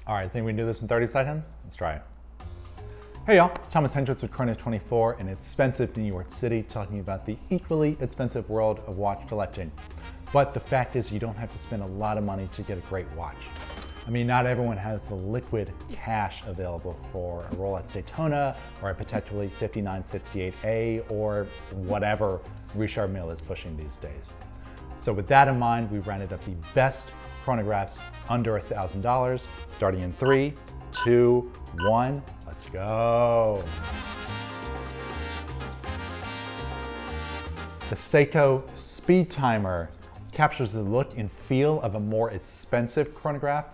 All right, think we can do this in 30 seconds? Let's try it. Hey y'all, it's Thomas Hendricks with Chrono24 in expensive New York City, talking about the equally expensive world of watch collecting. But the fact is, you don't have to spend a lot of money to get a great watch. I mean, not everyone has the liquid cash available for a Rolex Daytona or a potentially 5968A or whatever Richard Mille is pushing these days. So with that in mind, we rounded up the best chronographs under $1,000, starting in 3, 2, 1, let's go. The Seiko Speedtimer captures the look and feel of a more expensive chronograph.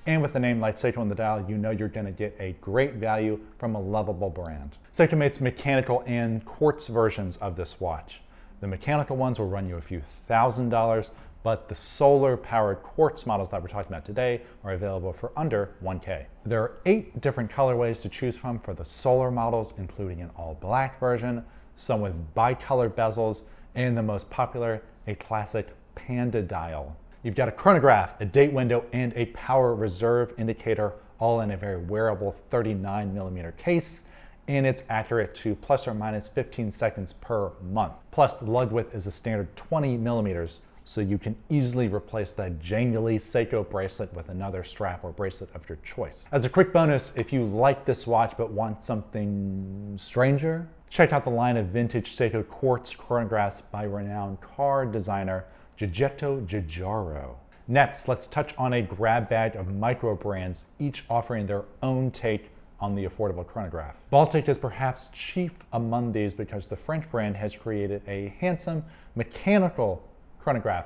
And with a name like Seiko on the dial, you know you're gonna get a great value from a lovable brand. Seiko makes mechanical and quartz versions of this watch. The mechanical ones will run you a few $1,000s, but the solar-powered quartz models that we're talking about today are available for under $1K. There are 8 different colorways to choose from for the solar models, including an all-black version, some with bicolor bezels, and the most popular, a classic panda dial. You've got a chronograph, a date window, and a power reserve indicator, all in a very wearable 39mm case, and it's accurate to plus or minus 15 seconds per month. Plus, the lug width is a standard 20mm, so you can easily replace that jangly Seiko bracelet with another strap or bracelet of your choice. As a quick bonus, if you like this watch but want something stranger, check out the line of vintage Seiko quartz chronographs by renowned car designer GiuGiaro. Next, let's touch on a grab bag of micro brands, each offering their own take on the affordable chronograph. Baltic is perhaps chief among these because the French brand has created a handsome mechanical chronograph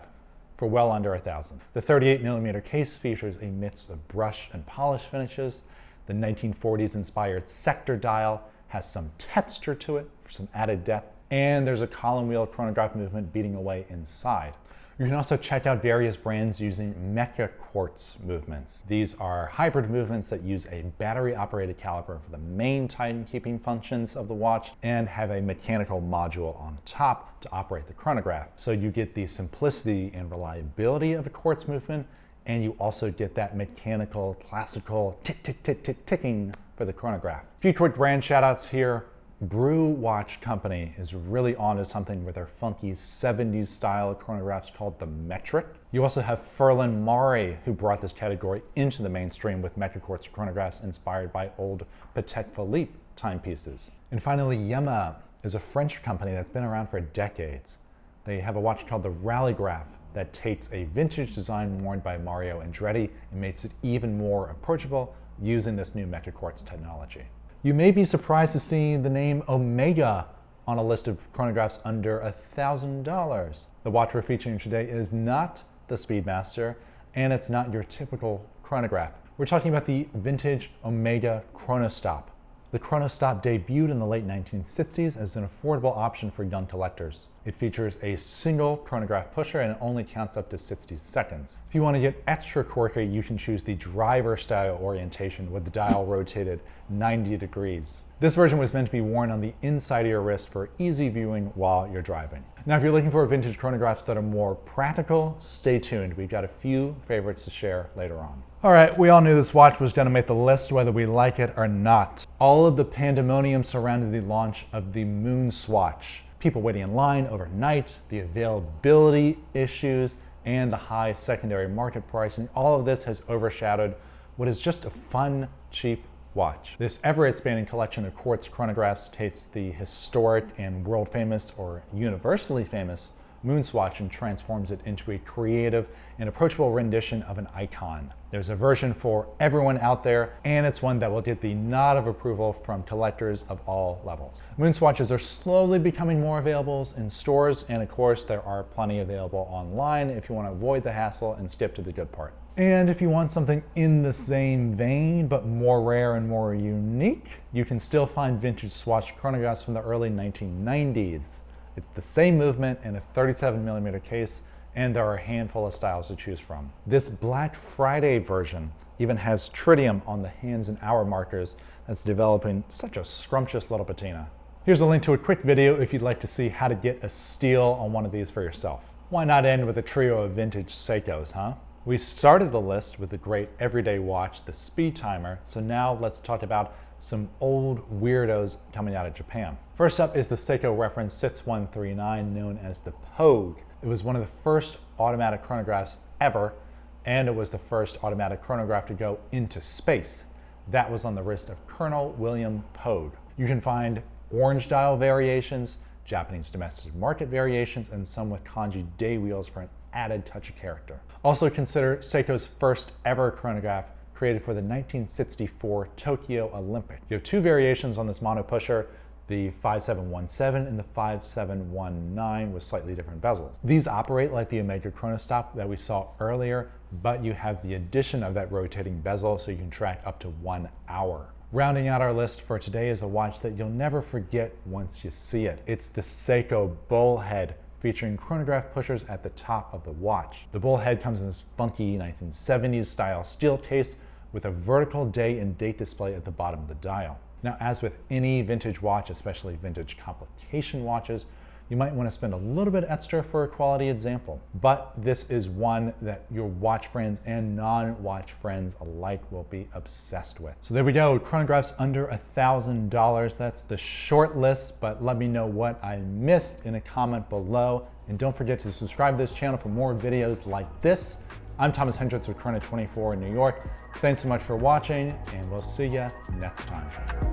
for well under $1,000. The 38mm case features a mix of brush and polish finishes. The 1940s inspired sector dial has some texture to it for some added depth, and there's a column wheel chronograph movement beating away inside. You can also check out various brands using mecha quartz movements. These are hybrid movements that use a battery-operated caliper for the main time-keeping functions of the watch and have a mechanical module on top to operate the chronograph. So you get the simplicity and reliability of a quartz movement, and you also get that mechanical, classical tick-tick-tick-tick-ticking for the chronograph. A few quick brand shout-outs here. Brew watch company is really onto something with their funky 70s style chronographs called the Metric. You also have Furlan Marri, who brought this category into the mainstream with mecha quartz chronographs inspired by old Patek Philippe timepieces. And finally, Yema is a French company that's been around for decades. They have a watch called the Rallygraph that takes a vintage design worn by Mario Andretti and makes it even more approachable using this new mecha quartz technology. You may be surprised to see the name Omega on a list of chronographs under $1,000. The watch we're featuring today is not the Speedmaster, and it's not your typical chronograph. We're talking about the vintage Omega Chronostop. The Chronostop debuted in the late 1960s as an affordable option for young collectors. It features a single chronograph pusher and it only counts up to 60 seconds. If you want to get extra quirky, you can choose the driver style orientation with the dial rotated 90 degrees. This version was meant to be worn on the inside of your wrist for easy viewing while you're driving. Now, if you're looking for vintage chronographs that are more practical, stay tuned. We've got a few favorites to share later on. All right, we all knew this watch was going to make the list whether we like it or not. All of the pandemonium surrounded the launch of the MoonSwatch. People waiting in line overnight, the availability issues, and the high secondary market pricing, all of this has overshadowed what is just a fun, cheap watch. This ever-expanding collection of quartz chronographs takes the historic and world-famous or universally famous MoonSwatch and transforms it into a creative and approachable rendition of an icon. There's a version for everyone out there, and it's one that will get the nod of approval from collectors of all levels. MoonSwatches are slowly becoming more available in stores, and of course there are plenty available online if you want to avoid the hassle and skip to the good part. And if you want something in the same vein, but more rare and more unique, you can still find vintage Swatch chronographs from the early 1990s. It's the same movement in a 37mm case, and there are a handful of styles to choose from. This Black Friday version even has tritium on the hands and hour markers that's developing such a scrumptious little patina. Here's a link to a quick video if you'd like to see how to get a steal on one of these for yourself. Why not end with a trio of vintage Seikos, huh? We started the list with the great everyday watch, the Speedtimer, so now let's talk about some old weirdos coming out of Japan. First up is the Seiko reference 6139, known as the Pogue. It was one of the first automatic chronographs ever, and it was the first automatic chronograph to go into space. That was on the wrist of Colonel William Pogue. You can find orange dial variations, Japanese domestic market variations, and some with kanji day wheels for an added touch of character. Also consider Seiko's first ever chronograph, created for the 1964 Tokyo Olympic. You have two variations on this mono pusher, the 5717 and the 5719, with slightly different bezels. These operate like the Omega Chronostop that we saw earlier, but you have the addition of that rotating bezel so you can track up to 1 hour. Rounding out our list for today is a watch that you'll never forget once you see it. It's the Seiko Bullhead, featuring chronograph pushers at the top of the watch. The Bullhead comes in this funky 1970s style steel case with a vertical day and date display at the bottom of the dial. Now, as with any vintage watch, especially vintage complication watches, you might want to spend a little bit extra for a quality example. But this is one that your watch friends and non-watch friends alike will be obsessed with. So there we go, chronographs under $1,000. That's the short list, but let me know what I missed in a comment below. And don't forget to subscribe to this channel for more videos like this. I'm Thomas Hendricks with Chrono24 in New York. Thanks so much for watching, and we'll see you next time.